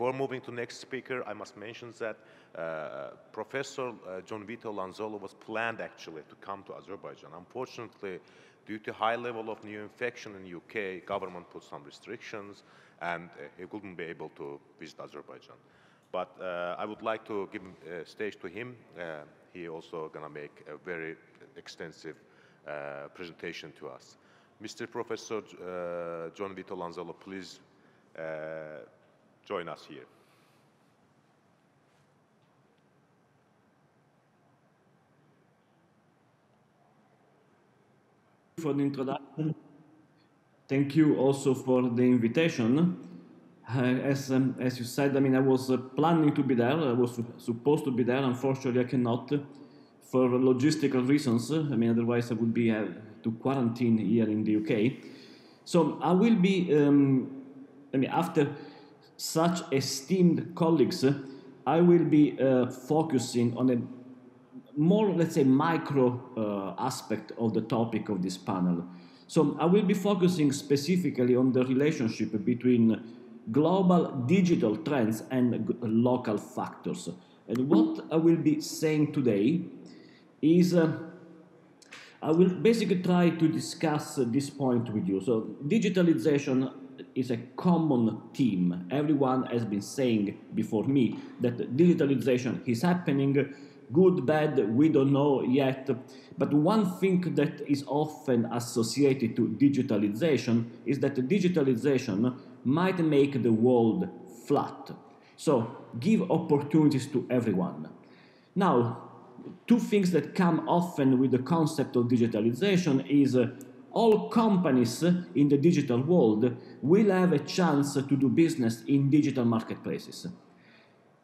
before moving to next speaker, I must mention that Professor Gianvito Lanzollanun was planned actually to come to Azerbaijan. Unfortunately, due to high level of new infection in the UK, government put some restrictions and he couldn't be able to visit Azerbaijan. But I would like to give stage to him. He also gonna make a very extensive presentation to us. Mr. Professor Gianvito Lanzollanun, please join us here. For the introduction. Thank you also for the invitation. As you said, I mean, I was planning to be there. I was supposed to be there. Unfortunately, I cannot for logistical reasons. I mean, otherwise I would be to quarantine here in the UK. So I will be, I mean, after such esteemed colleagues, I will be focusing on a more, let's say, micro aspect of the topic of this panel. So I will be focusing specifically on the relationship between global digital trends and local factors. And what I will be saying today is I will basically try to discuss this point with you. So digitalization is a common theme. Everyone has been saying before me that digitalization is happening. Good, bad, we don't know yet. But one thing that is often associated to digitalization is that digitalization might make the world flat. So give opportunities to everyone. Now, two things that come often with the concept of digitalization is all companies in the digital world will have a chance to do business in digital marketplaces.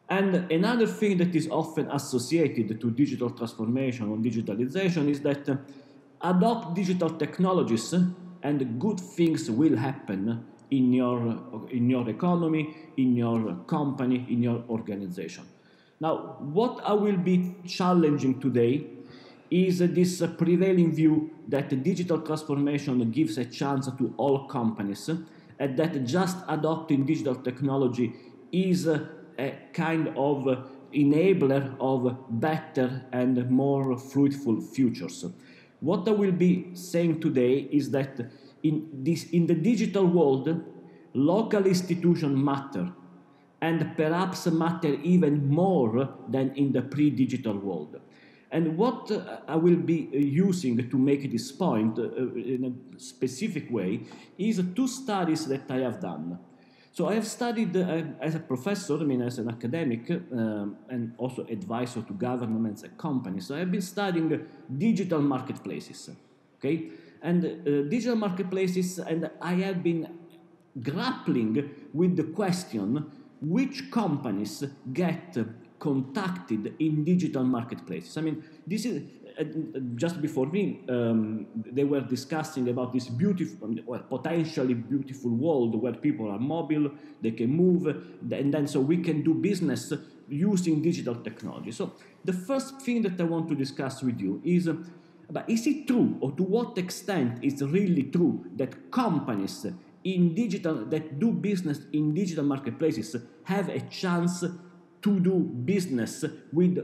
And another thing that is often associated to digital transformation or digitalization is that adopt digital technologies and good things will happen in your economy, in your company, in your organization. Now, what I will be challenging today is this prevailing view that digital transformation gives a chance to all companies and that just adopting digital technology is a kind of enabler of better and more fruitful futures. What I will be saying today is that in the digital world, local institutions matter, and perhaps matter even more than in the pre-digital world. And what I will be using to make this point in a specific way is two studies that I have done. So I have studied as a professor, I mean as an academic, and also advisor to governments and companies. So I have been studying digital marketplaces, okay? And digital marketplaces, and I have been grappling with the question, which companies get contacted in digital marketplaces? I mean, this is, just before me, they were discussing about this beautiful, well, potentially beautiful world where people are mobile, they can move, and then so we can do business using digital technology. So the first thing that I want to discuss with you is, but is it true, or to what extent is it really true that companies in digital, that do business in digital marketplaces have a chance to do business with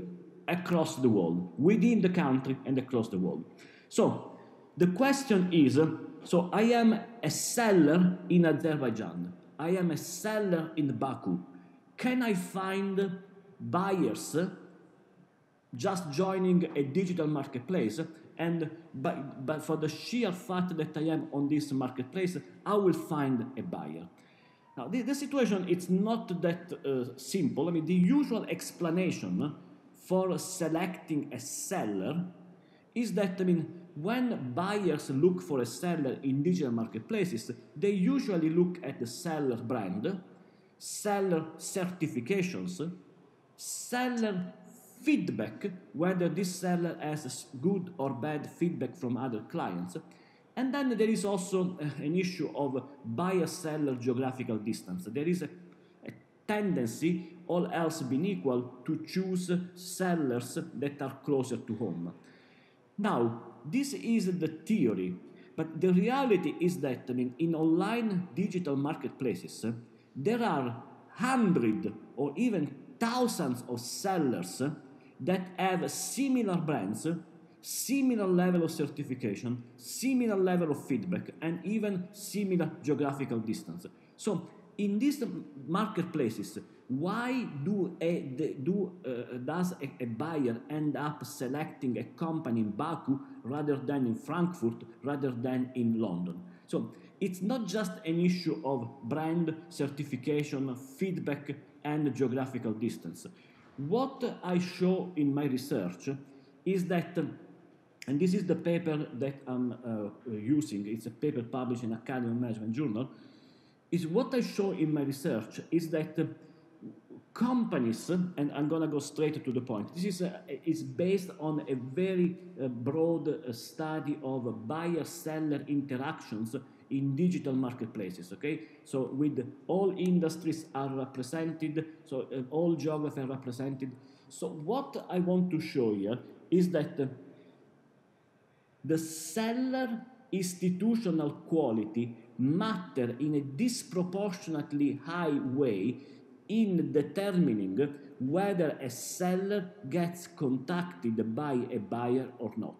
across the world, within the country and across the world? So the question is, so I am a seller in Azerbaijan, I am a seller in Baku. Can I find buyers just joining a digital marketplace? And but for the sheer fact that I am on this marketplace, I will find a buyer. Now, the situation, it's not that simple. I mean, the usual explanation for selecting a seller is that, I mean, when buyers look for a seller in digital marketplaces, they usually look at the seller brand, seller certifications, seller feedback, whether this seller has good or bad feedback from other clients. And then there is also an issue of buyer-seller geographical distance. There is a tendency, all else being equal, to choose sellers that are closer to home. Now, this is the theory, but the reality is that, I mean, in online digital marketplaces, there are hundreds or even thousands of sellers that have similar brands, similar level of certification, similar level of feedback, and even similar geographical distance. So in these marketplaces, why does a buyer end up selecting a company in Baku rather than in Frankfurt, rather than in London? So it's not just an issue of brand, certification, feedback, and geographical distance. What I show in my research is that, and this is the paper that I'm using, it's a paper published in Academy Management Journal, is what I show in my research is that companies, and I'm going to go straight to the point, this is based on a very broad study of buyer-seller interactions in digital marketplaces, okay? So with all industries are represented, so all geography are represented. So what I want to show here is that the seller institutional quality matter in a disproportionately high way in determining whether a seller gets contacted by a buyer or not.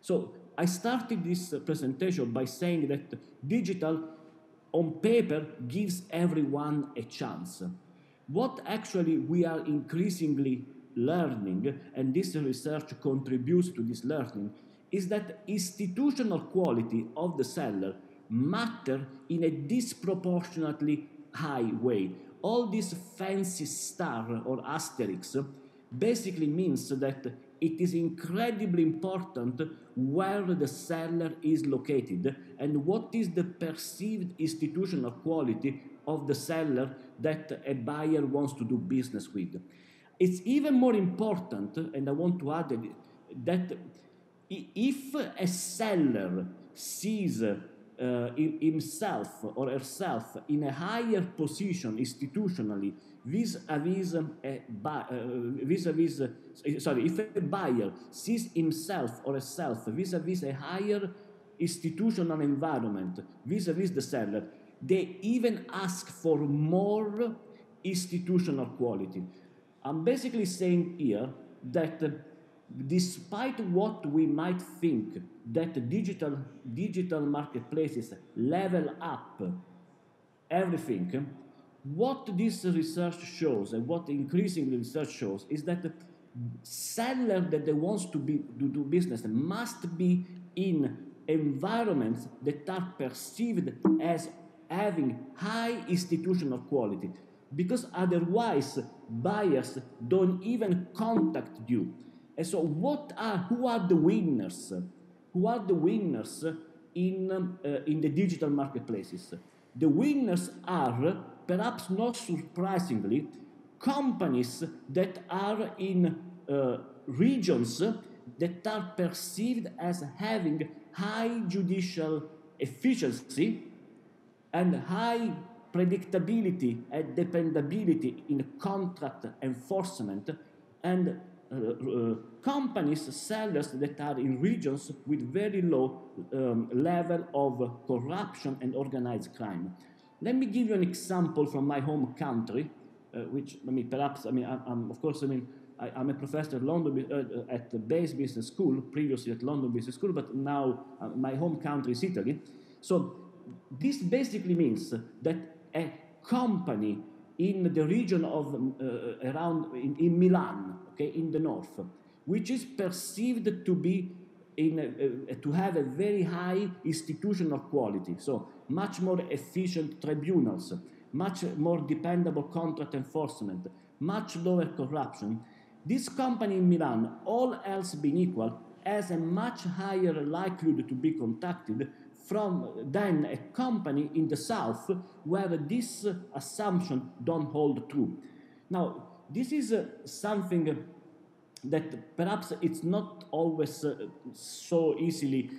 So I started this presentation by saying that digital on paper gives everyone a chance. What actually we are increasingly learning, and this research contributes to this learning, is that institutional quality of the seller matter in a disproportionately high way. All these fancy star or asterisks basically means that it is incredibly important where the seller is located and what is the perceived institutional quality of the seller that a buyer wants to do business with. It's even more important, and I want to add that if a seller sees himself or herself in a higher position institutionally vis-a-vis if a buyer sees himself or herself vis-a-vis a higher institutional environment vis-a-vis the seller, they even ask for more institutional quality. I'm basically saying here that despite what we might think that digital marketplaces level up everything, what this research shows and what increasingly research shows is that the seller that they wants to do business must be in environments that are perceived as having high institutional quality, because otherwise buyers don't even contact you. And so who are the winners? Who are the winners in the digital marketplaces? The winners are, perhaps not surprisingly, companies that are in regions that are perceived as having high judicial efficiency and high predictability and dependability in contract enforcement, and companies, sellers that are in regions with very low level of corruption and organized crime. Let me give you an example from my home country, which I'm a professor at London at the Base Business School, previously at London Business School, but now my home country is Italy. So this basically means that a company in the region of in Milan, okay, in the north, which is perceived to be to have a very high institutional quality, so much more efficient tribunals, much more dependable contract enforcement, much lower corruption. This company in Milan, all else being equal, has a much higher likelihood to be contacted than a company in the south where this assumption don't hold true. Now, this is something that perhaps it's not always so easily,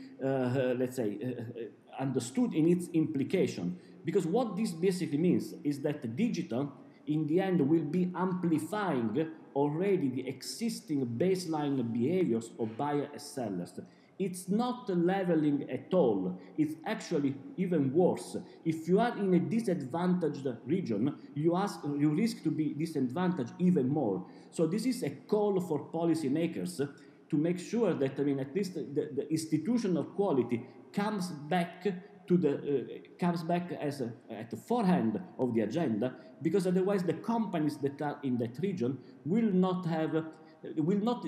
understood in its implication, because what this basically means is that digital, in the end, will be amplifying already the existing baseline behaviors of buyers and sellers. It's not leveling at all. It's actually even worse. If you are in a disadvantaged region, you risk to be disadvantaged even more. So this is a call for policymakers to make sure that, at least the institutional quality comes back to at the forehand of the agenda, because otherwise the companies that are in that region will not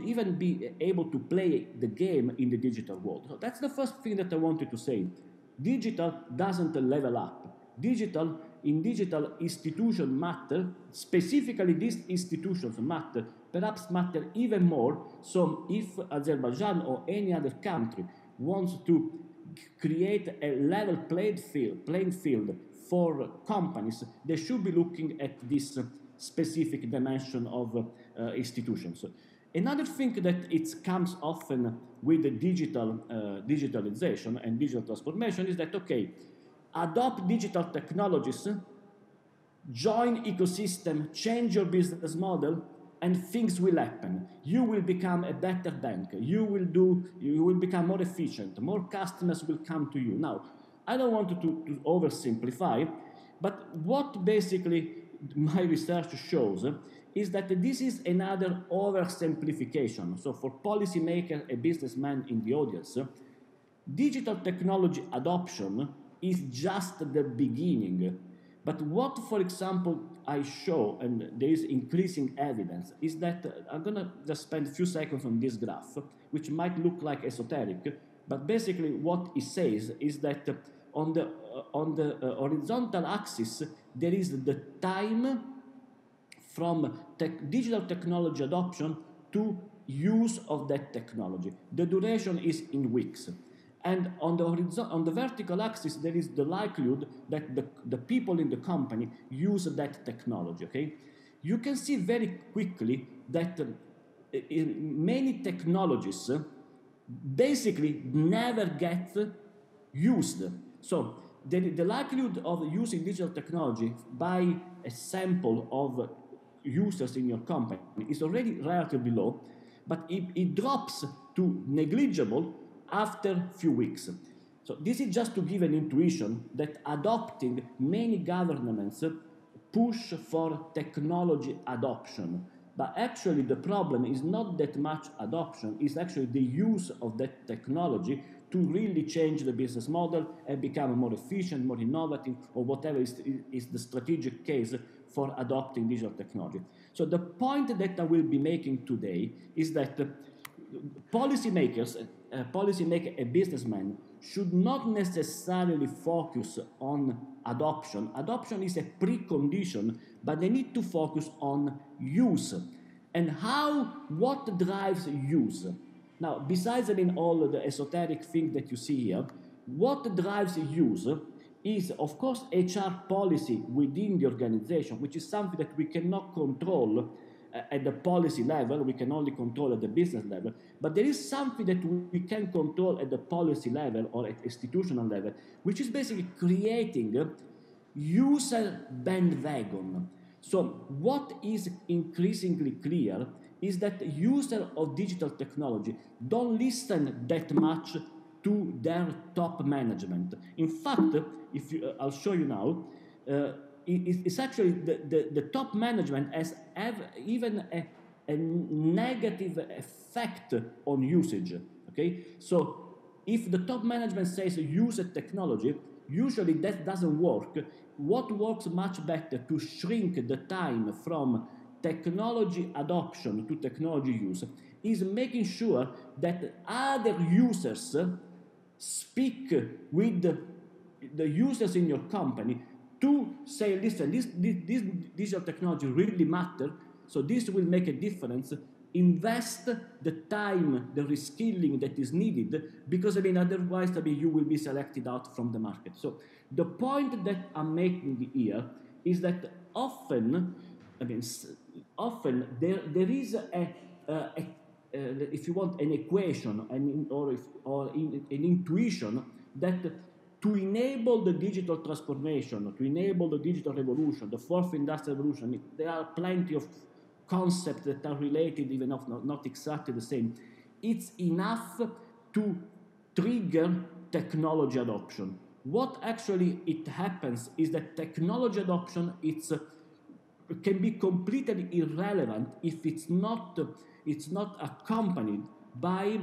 even be able to play the game in the digital world. So that's the first thing that I wanted to say. Digital doesn't level up. Digital institutions matter, specifically these institutions matter, perhaps matter even more. So if Azerbaijan or any other country wants to create a level playing field for companies, they should be looking at this specific dimension of institutions. Another thing that it comes often with the digitalization and digital transformation is that, okay, adopt digital technologies, join ecosystem, change your business model, and things will happen. You will become a better bank. You will become more efficient. More customers will come to you. Now, I don't want to oversimplify, but what basically my research shows is that this is another oversimplification. So for policymaker, a businessman in the audience, digital technology adoption is just the beginning. But what, for example, I show, and there is increasing evidence, is that I'm going to just spend a few seconds on this graph, which might look like esoteric, but basically what it says is that on the horizontal axis, there is the time from digital technology adoption to use of that technology. The duration is in weeks. And on the vertical axis, there is the likelihood that the people in the company use that technology, okay? You can see very quickly that many technologies basically never get used. So the likelihood of using digital technology by a sample of users in your company is already relatively low, but it drops to negligible after a few weeks. So this is just to give an intuition that adopting many governments push for technology adoption. But actually the problem is not that much adoption, it's actually the use of that technology to really change the business model and become more efficient, more innovative, or whatever is the strategic case for adopting digital technology. So the point that I will be making today is that policymaker, a businessman, should not necessarily focus on adoption. Adoption is a precondition, but they need to focus on use. And what drives use? Now, besides all the esoteric things that you see here, what drives use is, of course, HR policy within the organization, which is something that we cannot control at the policy level, we can only control at the business level, but there is something that we can control at the policy level or at institutional level, which is basically creating user bandwagon. So what is increasingly clear is that users of digital technology don't listen that much to their top management. In fact, I'll show you now, it's actually the top management has even a negative effect on usage, okay? So if the top management says use a technology, usually that doesn't work. What works much better to shrink the time from technology adoption to technology use is making sure that other users speak with the users in your company to say, listen, this digital technology really matters, so this will make a difference. Invest the time, the reskilling that is needed, because otherwise you will be selected out from the market. So the point that I'm making here is that often there is if you want, an equation or an intuition that to enable the digital transformation, to enable the digital revolution, the fourth industrial revolution, there are plenty of concepts that are related, even if not exactly the same. It's enough to trigger technology adoption. What actually it happens is that technology adoption can be completely irrelevant if it's not accompanied by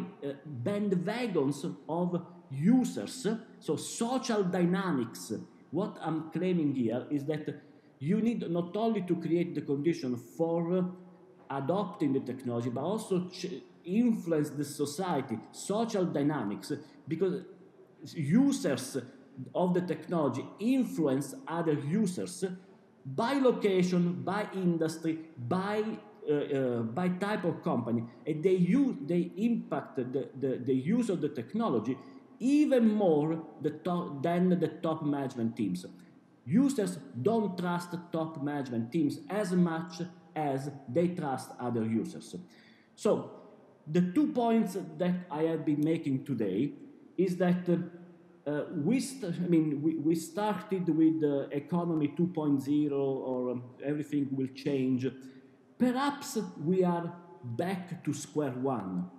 bandwagons of users, so social dynamics. What I'm claiming here is that you need not only to create the condition for adopting the technology, but also influence the society, social dynamics, because users of the technology influence other users by location, by industry, by type of company, and they impact the use of the technology even more than the top management teams. Users don't trust top management teams as much as they trust other users. So the 2 points that I have been making today is that we started with economy 2.0, or everything will change. Perhaps we are back to square one.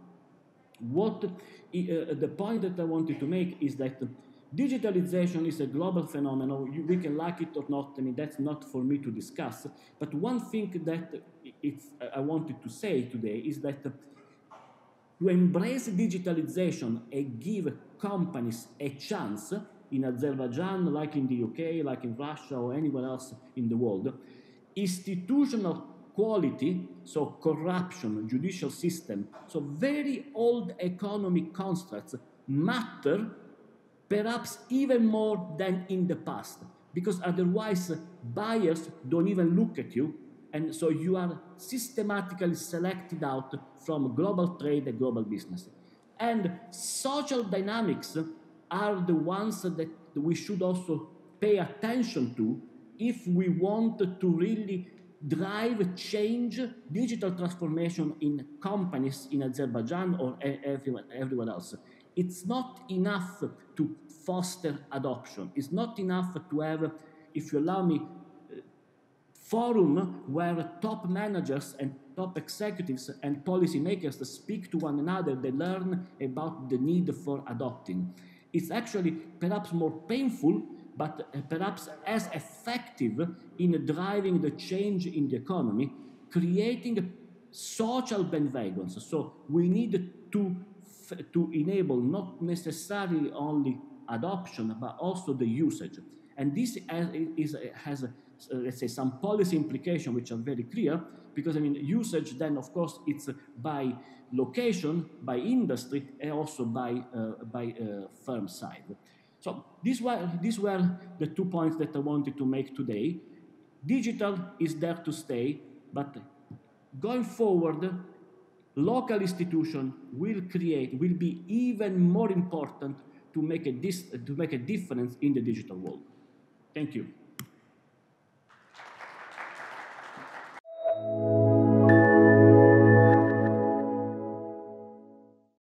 The point that I wanted to make is that digitalization is a global phenomenon. We can like it or not. I mean, that's not for me to discuss. But one thing that I wanted to say today is that to embrace digitalization and give companies a chance in Azerbaijan, like in the UK, like in Russia, or anywhere else in the world, institutional quality, so corruption, judicial system, so very old economic constructs matter perhaps even more than in the past, because otherwise buyers don't even look at you, and so you are systematically selected out from global trade and global business. And social dynamics are the ones that we should also pay attention to if we want to really drive change, digital transformation in companies in Azerbaijan or everywhere else. It's not enough to foster adoption. It's not enough to have, if you allow me, forum where top managers and top executives and policymakers speak to one another. They learn about the need for adopting. It's actually perhaps more painful, but perhaps as effective in driving the change in the economy, creating social bandwagons. So we need to enable not necessarily only adoption, but also the usage. And this has let's say, some policy implications which are very clear, because, I mean, usage then, of course, it's by location, by industry, and also by firm side. So these were the 2 points that I wanted to make today. Digital is there to stay, but going forward, local institution will be even more important to make a difference in the digital world. Thank you.